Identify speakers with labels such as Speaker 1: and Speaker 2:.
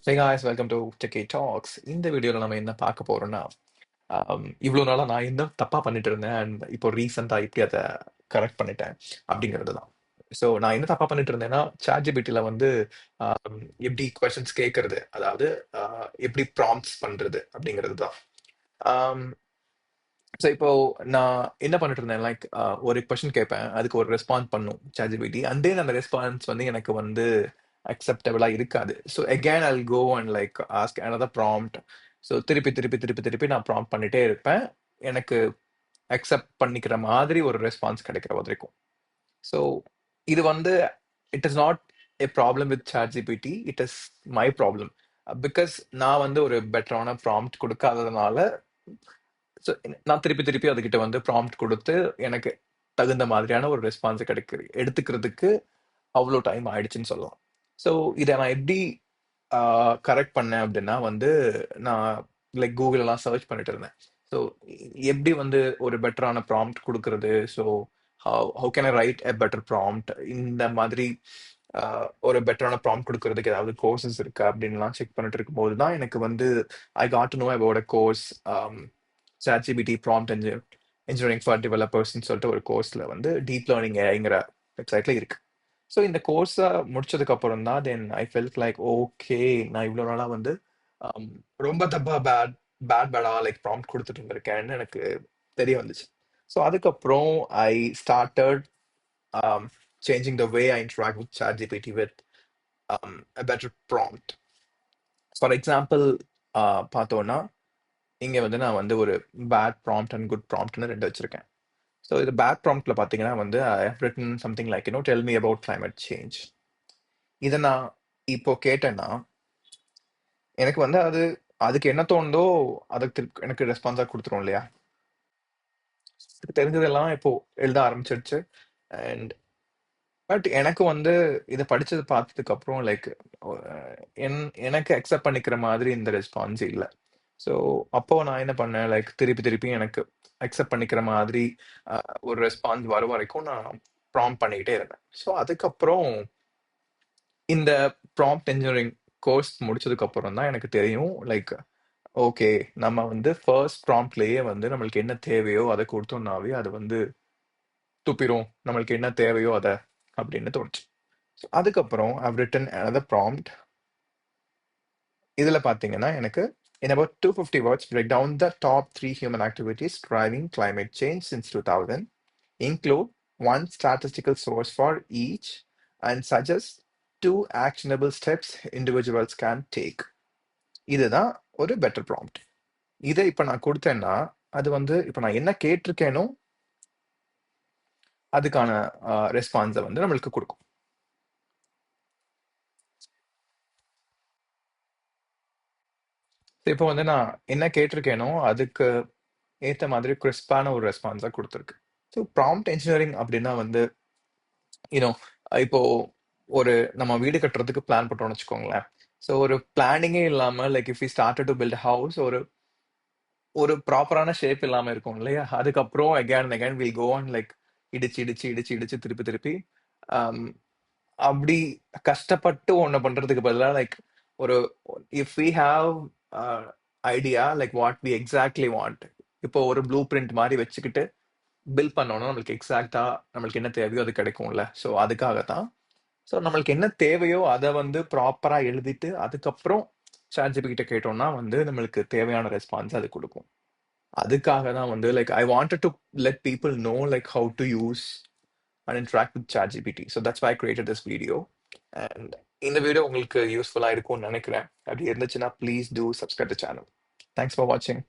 Speaker 1: Hey guys, welcome to Techie Talks. இந்த வீடியோல நம்ம என்ன பார்க்க போறோம்னா, இவ்வளோ நாளா நான் என்ன தப்பா பண்ணிட்டு இருந்தேன் அண்ட் இப்போ ரீசெண்டா எப்படி அதை கரெக்ட் பண்ணிட்டேன் அப்படிங்கிறது தான். ஸோ நான் என்ன தப்பா பண்ணிட்டு இருந்தேன்னா, ChatGPTல வந்து எப்படி கொஸ்டின்ஸ் கேட்கறது, அதாவது எப்படி ப்ராம்ப்ட்ஸ் பண்றது அப்படிங்கிறது தான். ஸோ இப்போ நான் என்ன பண்ணிட்டு இருந்தேன், லைக் ஒரு கொஸ்டின் கேட்பேன், அதுக்கு ஒரு ரெஸ்பாண்ட் பண்ணும் ChatGPT, அண்ட் தென் அந்த ரெஸ்பான்ஸ் வந்து எனக்கு வந்து அக்செப்டபிளா இருக்காது. So again I'll go and like ask another prompt. So திருப்பி திருப்பி திருப்பி திருப்பி நான் ப்ராம்ப்ட் பண்ணிட்டே இருப்பேன். எனக்கு அக்செப்ட் பண்ணிக்கிற மாதிரி ஒரு ரெஸ்பான்ஸ் கிடைக்கிற வரைக்கும். ஸோ இது வந்து it is not a problem with ChatGPT, it is my problem. Because நான் வந்து ஒரு பெட்டரான ப்ராம்ப்ட் கொடுக்காததுனால, ஸோ நான் திருப்பி திருப்பி அதுகிட்ட வந்து ப்ராம்ப்ட் கொடுத்து எனக்கு தகுந்த மாதிரியான ஒரு ரெஸ்பான்ஸ் எடுத்துக்கிறதுக்கு அவ்வளோ டைம் ஆயிடுச்சுன்னு சொல்லலாம். ஸோ இதை நான் எப்படி கரெக்ட் பண்ணேன் அப்படின்னா வந்து, நான் லைக் கூகுள் எல்லாம் சர்ச் பண்ணிட்டு இருந்தேன். ஸோ எப்படி வந்து ஒரு பெட்டரான ப்ராம்ப்ட் கொடுக்கறது, so how can I right a better prompt, இந்த மாதிரி ஒரு பெட்டரான ப்ராம்ப்ட் கொடுக்கறதுக்கு ஏதாவது கோர்சஸ் இருக்கா அப்படின்லாம் செக் பண்ணிட்டு இருக்கும்போது தான் எனக்கு வந்து I got to know about a course, ChatGPT prompt engineering for டெவலப்பர்ஸ்ன்னு சொல்லிட்டு ஒரு கோர்ஸ்ல வந்து டீப் லேர்னிங் ஏஐங்கிற வெப்சைட்ல இருக்கு. ஸோ இந்த கோர்ஸை முடிச்சதுக்கு அப்புறம் தான் தென் ஐ ஃபெல்ட் லைக் ஓகே, நான் இவ்வளோ நாளா வந்து um, ரொம்ப தப்பா பேடா லைக் ப்ராம்ப்ட் கொடுத்துட்டு இருந்திருக்கேன்னு எனக்கு தெரிய வந்துச்சு. ஸோ அதுக்கப்புறம் I started changing the way I interact with ChatGPT with a better prompt. For example பார்த்தோன்னா, இங்கே வந்து நான் வந்து ஒரு பேட் ப்ராம்ப்ட் அண்ட் குட் ப்ராம்ப்ட்னு ரெண்டு வச்சிருக்கேன். ஸோ இது பேட் ப்ராம்ப்ட்ல பார்த்தீங்கன்னா வந்து I have written something like tell me about climate change. இதை நான் இப்போ கேட்டேன்னா எனக்கு வந்து அதுக்கு என்ன தோணுதோ அதுக்கு எனக்கு ரெஸ்பான்ஸா கொடுத்துரும் இல்லையா. அதுக்கு தெரிஞ்சதெல்லாம் இப்போ எழுத ஆரம்பிச்சிருச்சு. அண்ட் பட் எனக்கு வந்து இதை படிச்சது பார்த்ததுக்கு அப்புறம் லைக் எனக்கு அக்செப்ட் பண்ணிக்கிற மாதிரி இந்த ரெஸ்பான்ஸ் இல்லை. ஸோ அப்போ நான் என்ன பண்ணேன், லைக் திருப்பி திருப்பி எனக்கு அக்செப்ட் பண்ணிக்கிற மாதிரி ஒரு ரெஸ்பான்ஸ் வர வரைக்கும் நான் ப்ராம்ப்ட் பண்ணிக்கிட்டே இருந்தேன். ஸோ அதுக்கப்புறம் இந்த ப்ராம்ப்ட் இன்ஜினியரிங் கோர்ஸ் முடிச்சதுக்கு அப்புறம் தான் எனக்கு தெரியும், லைக் ஓகே, நம்ம வந்து ஃபர்ஸ்ட் ப்ராம்ப்ட்லயே வந்து நம்மளுக்கு என்ன தேவையோ அதை கொடுத்தோம்னாவே அது வந்து துப்பிரும், நம்மளுக்கு என்ன தேவையோ அதை அப்படின்னு தோணுச்சு. So அதுக்கப்புறம் I've written another prompt. இதுல பாத்தீங்கன்னா எனக்கு in about 250 words break down the top 3 human activities driving climate change since 2000, include one statistical source for each, and suggest 2 actionable steps individuals can take. இதுதான் ஒரு better prompt. இதை இப்ப நான் கொடுத்தேன்னா அது வந்து இப்ப நான் என்ன கேட்டிருக்கேனோ அதுக்கான ரெஸ்பான்ஸை வந்து நம்மளுக்கு கொடுக்கும். இப்போ வந்து நான் என்ன கேட்டிருக்கேனோ அதுக்கு ஏத்த மாதிரி கிறிஸ்பான ஒரு ரெஸ்பான்ஸா கொடுத்துருக்கு. ஸோ ப்ராம்ப்ட் இன்ஜினியரிங் அப்படின்னா வந்து யூனோ இப்போ ஒரு நம்ம வீடு கட்டுறதுக்கு பிளான் பண்றோம்னு வச்சுக்கோங்களேன். ஸோ ஒரு பிளானிங்கே இல்லாம like if we started to build house, ஒரு ஒரு ப்ராப்பரான ஷேப் இல்லாம இருக்கும் இல்லையா. அதுக்கப்புறம் again and again will go on like இடிச்சு இடிச்சு இடிச்சு இடிச்சு திருப்பி திருப்பி அப்படி கஷ்டப்பட்டு ஒண்ணு பண்றதுக்கு பதிலா லைக் ஒரு if we have idea like what we exactly want, இப்போ ஒரு ப்ளூ பிரிண்ட் மாதிரி வச்சுக்கிட்டு பில் பண்ணோம்னா நம்மளுக்கு எக்ஸாக்டா நம்மளுக்கு என்ன தேவையோ அது கிடைக்கும்ல. ஸோ அதுக்காக தான். ஸோ நம்மளுக்கு என்ன தேவையோ அதை வந்து ப்ராப்பரா எழுதிட்டு அதுக்கப்புறம் ChatGPT கிட்ட கேட்டோம்னா வந்து நம்மளுக்கு தேவையான ரெஸ்பான்ஸ் அது கொடுக்கும். அதுக்காக தான் வந்து like I wanted to let people know like how to use and interact with ChatGPT. So that's why I created this video. And இந்த வீடியோ உங்களுக்கு யூஸ்ஃபுல்லா இருக்கும்னு நினைக்கிறேன். அப்படி இருந்துச்சுன்னா please do subscribe the channel. Thanks for வாட்சிங்.